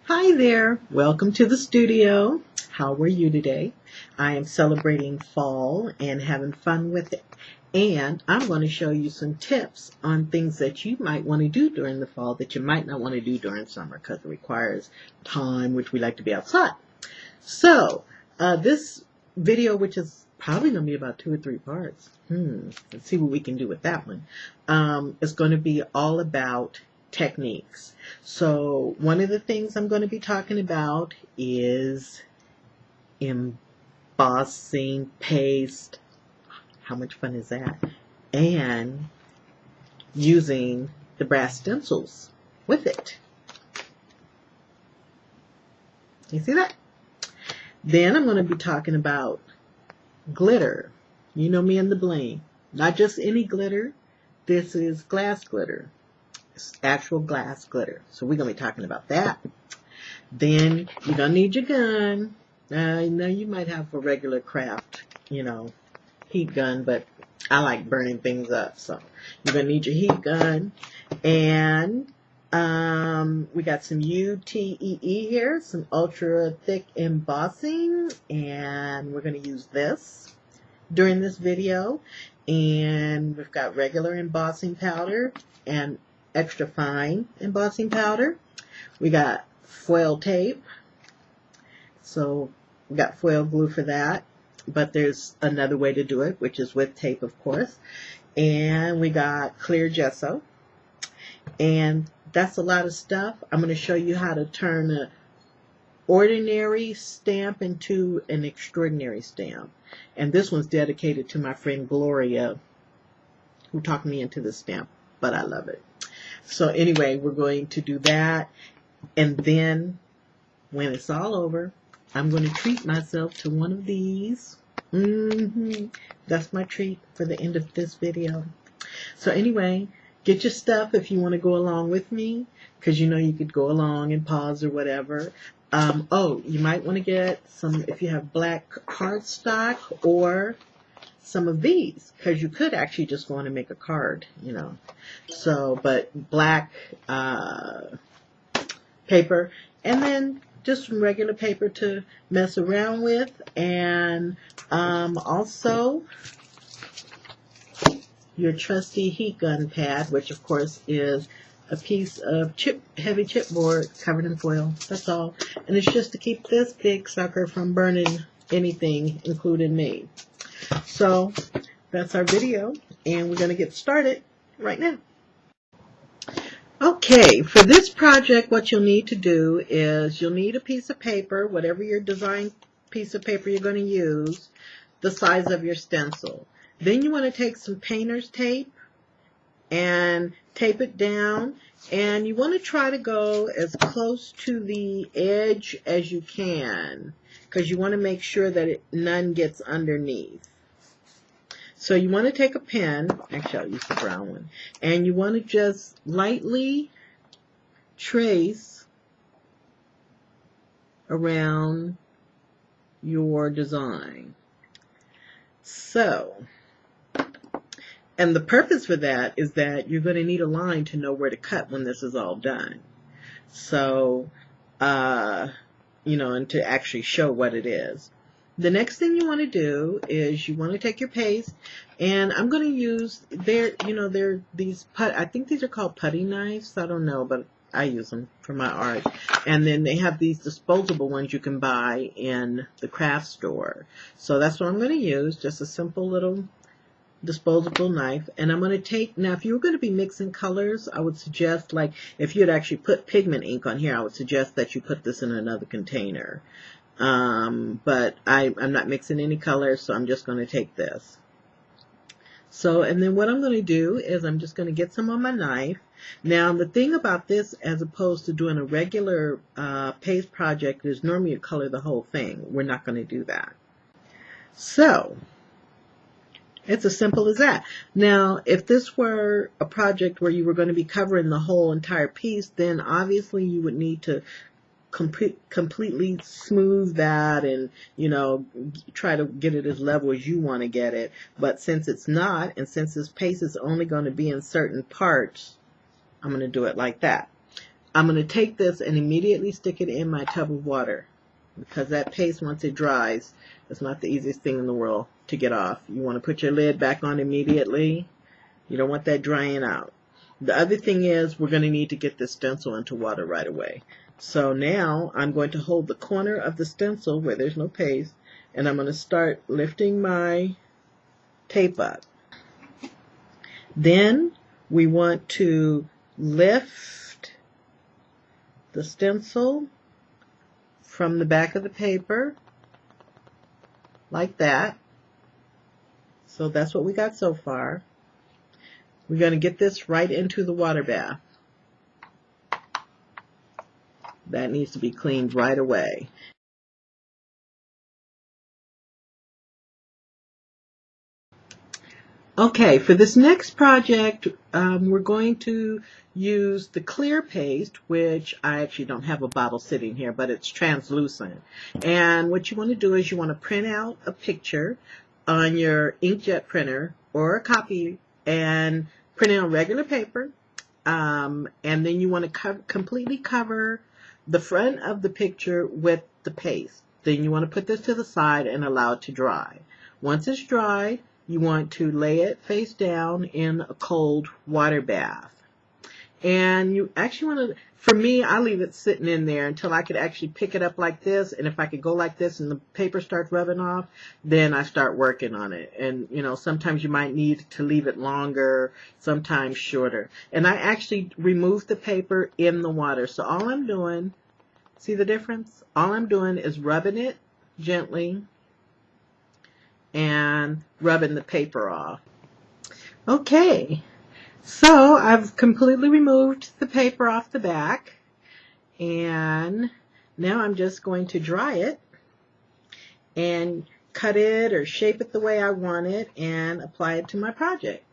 Hi there, welcome to the studio. How are you today? I am celebrating fall and having fun with it. And I'm going to show you some tips on things that you might want to do during the fall that you might not want to do during summer because it requires time, which we like to be outside. So, this video, which is probably going to be about 2 or 3 parts, let's see what we can do with that one, is going to be all about techniques. So one of the things I'm going to be talking about is embossing paste. How much fun is that? And using the brass stencils with it. You see that? Then I'm going to be talking about glitter. You know me and the bling. Not just any glitter. This is glass glitter. It's actual glass glitter. So we're going to be talking about that. Then you're going to need your gun. Now you might have a regular craft, heat gun, but I like burning things up. So you're going to need your heat gun. And we got some UTEE here, some ultra thick embossing. And we're going to use this during this video. And we've got regular embossing powder and extra fine embossing powder. We got foil tape. So we got foil glue for that. But there's another way to do it, which is with tape, of course. And we got clear gesso. And that's a lot of stuff. I'm going to show you how to turn an ordinary stamp into an extraordinary stamp. And this one's dedicated to my friend Gloria, who talked me into this stamp, but I love it. So anyway, we're going to do that. And then when it's all over, I'm going to treat myself to one of these. That's my treat for the end of this video. So anyway, get your stuff if you want to go along with me, because you could go along and pause or whatever. You might want to get some, if you have black cardstock, or some of these, because you could actually just go on and make a card, So, but black paper, and then just some regular paper to mess around with, and also your trusty heat gun pad, which of course is a piece of heavy chipboard covered in foil. That's all. And it's just to keep this big sucker from burning anything, including me. So that's our video, and we're going to get started right now. Okay, for this project, what you'll need to do is you'll need a piece of paper, whatever your design piece of paper you're going to use, the size of your stencil. Then you want to take some painter's tape and tape it down, and you want to try to go as close to the edge as you can, because you want to make sure that none gets underneath. So you want to take a pen, actually I'll use the brown one, and you want to just lightly trace around your design. So, and the purpose for that is that you're going to need a line to know where to cut when this is all done. So, and to actually show what it is. The next thing you want to do is you want to take your paste, and I'm going to use these I think these are called putty knives. I don't know, but I use them for my art. And then they have these disposable ones you can buy in the craft store. So that's what I'm going to use, just a simple little disposable knife. And I'm going to take, now if you were going to be mixing colors, I would suggest, like if you had actually put pigment ink on here, I would suggest that you put this in another container. But I'm not mixing any colors, so I'm just going to take this. So, and then what I'm going to do is I'm just going to get some on my knife. Now, the thing about this, as opposed to doing a regular paste project, is normally you color the whole thing. We're not going to do that. So, it's as simple as that. Now, if this were a project where you were going to be covering the whole entire piece, then obviously you would need to completely smooth that and, try to get it as level as you want to get it. But since it's not, and since this paste is only going to be in certain parts, I'm going to do it like that. I'm going to take this and immediately stick it in my tub of water, because that paste, once it dries, is not the easiest thing in the world to get off. You want to put your lid back on immediately. You don't want that drying out. The other thing is, we're going to need to get this stencil into water right away. So now I'm going to hold the corner of the stencil where there's no paste, and I'm going to start lifting my tape up. Then we want to lift the stencil from the back of the paper like that. So that's what we got so far. We're going to get this right into the water bath. That needs to be cleaned right away. Okay, for this next project, we're going to use the clear paste, which I actually don't have a bottle sitting here, but it's translucent. And what you want to do is you want to print out a picture on your inkjet printer or a copy and print it on regular paper. And then you want to completely cover the front of the picture with the paste. Then you want to put this to the side and allow it to dry. Once it's dried, you want to lay it face down in a cold water bath. And you actually want to, for me, I leave it sitting in there until I could actually pick it up like this. And if I could go like this and the paper starts rubbing off, then I start working on it. And, you know, sometimes you might need to leave it longer, sometimes shorter. And I actually remove the paper in the water. So all I'm doing, see the difference? All I'm doing is rubbing it gently and rubbing the paper off. Okay, so I've completely removed the paper off the back, and now I'm just going to dry it and cut it or shape it the way I want it and apply it to my project.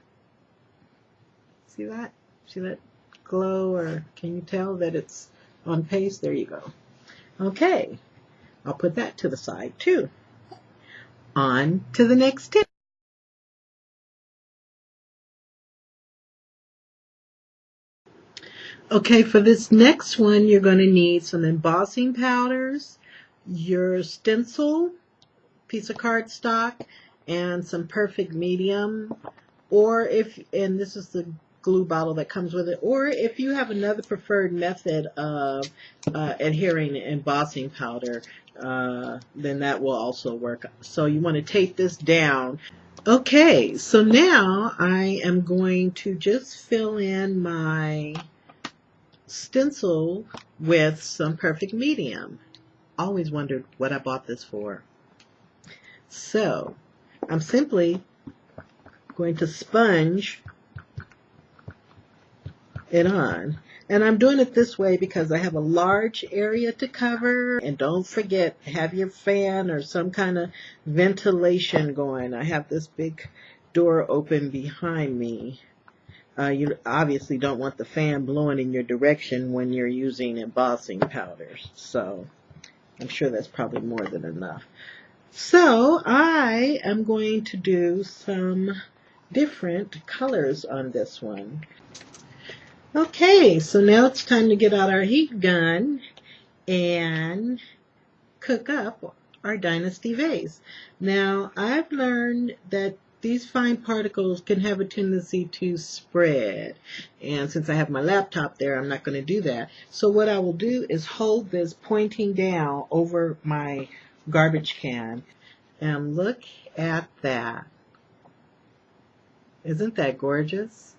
See that? See that glow, or can you tell that it's on paste? There you go. Okay, I'll put that to the side too. On to the next tip. Okay, for this next one, you're going to need some embossing powders, your stencil, piece of cardstock, and some perfect medium. Or if, and this is the glue bottle that comes with it, or if you have another preferred method of adhering to embossing powder, then that will also work. So you want to tape this down. Okay, so now I am going to just fill in my stencil with some perfect medium. Always wondered what I bought this for. So I'm simply going to sponge it on. And I'm doing it this way because I have a large area to cover. And don't forget, have your fan or some kind of ventilation going. I have this big door open behind me. You obviously don't want the fan blowing in your direction when you're using embossing powders. So I'm sure that's probably more than enough. So I am going to do some different colors on this one. Okay, so now it's time to get out our heat gun and cook up our Dynasty vase. Now I've learned that these fine particles can have a tendency to spread. And since I have my laptop there, I'm not going to do that. So what I will do is hold this pointing down over my garbage can. And look at that. Isn't that gorgeous?